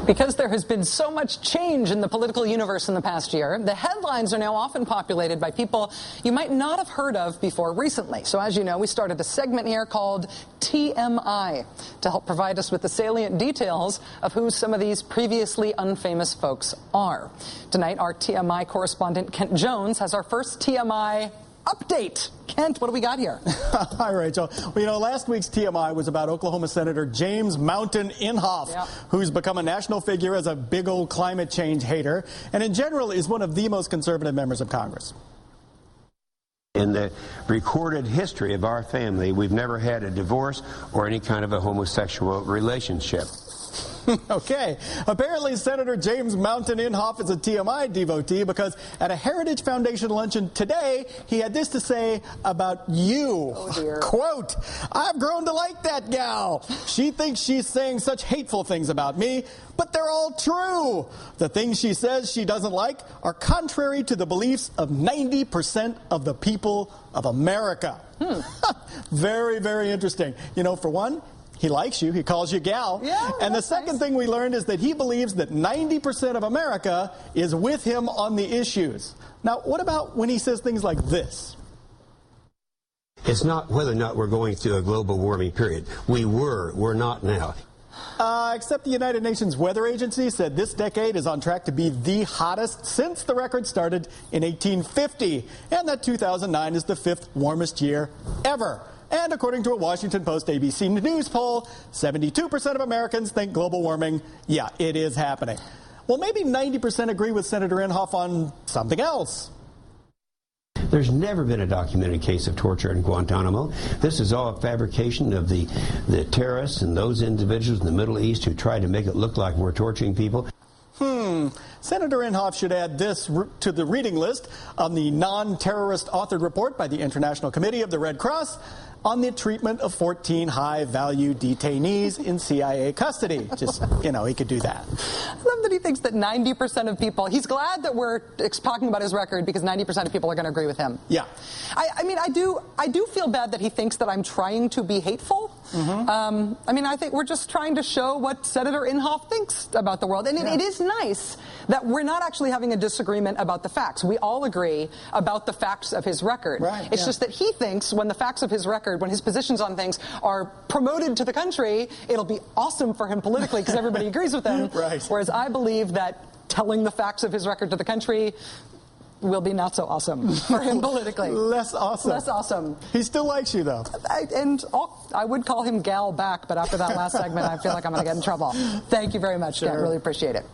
Because there has been so much change in the political universe in the past year, the headlines are now often populated by people you might not have heard of before recently. So as you know, we started a segment here called TMI to help provide us with the salient details of who some of these previously unfamous folks are. Tonight, our TMI correspondent Kent Jones has our first TMI update. Kent, what do we got here? Hi, Rachel. Well, you know, last week's TMI was about Oklahoma Senator James Mountain Inhofe, who's become a national figure as a big old climate change hater, and in general is one of the most conservative members of Congress. In the recorded history of our family, we've never had a divorce or any kind of a homosexual relationship. Okay. Apparently, Senator James Mountain Inhofe is a TMI devotee because at a Heritage Foundation luncheon today, he had this to say about you. Oh, dear. Quote, "I've grown to like that gal. She thinks she's saying such hateful things about me, but they're all true. The things she says she doesn't like are contrary to the beliefs of 90% of the people of America." Very, very interesting. You know, for one, he likes you. He calls you gal. Yeah, and the second thing we learned is that he believes that 90% of America is with him on the issues. Now, what about when he says things like this? It's not whether or not we're going through a global warming period. We're not now. Except the United Nations Weather Agency said this decade is on track to be the hottest since the record started in 1850, and that 2009 is the 5th warmest year ever. And according to a Washington Post ABC News poll, 72% of Americans think global warming, yeah, it is happening. Well, maybe 90% agree with Senator Inhofe on something else. There's never been a documented case of torture in Guantanamo. This is all a fabrication of the terrorists and those individuals in the Middle East who try to make it look like we're torturing people. Senator Inhofe should add this to the reading list on the non-terrorist authored report by the International Committee of the Red Cross on the treatment of 14 high-value detainees in CIA custody. Just, you know, he could do that. I love that he thinks that 90% of people, he's glad that we're talking about his record because 90% of people are going to agree with him. Yeah. I mean, I do feel bad that he thinks that I'm trying to be hateful. I mean, I think we're just trying to show what Senator Inhofe thinks about the world. And it is nice that we're not actually having a disagreement about the facts. We all agree about the facts of his record. Right, it's just that he thinks when the facts of his record, when his positions on things are promoted to the country, it'll be awesome for him politically because everybody agrees with him. Right. Whereas I believe that telling the facts of his record to the country will be not so awesome for him politically. Less awesome. Less awesome. He still likes you, though. I would call him gal back, but after that last segment, I feel like I'm going to get in trouble. Thank you very much, Ken. Really appreciate it.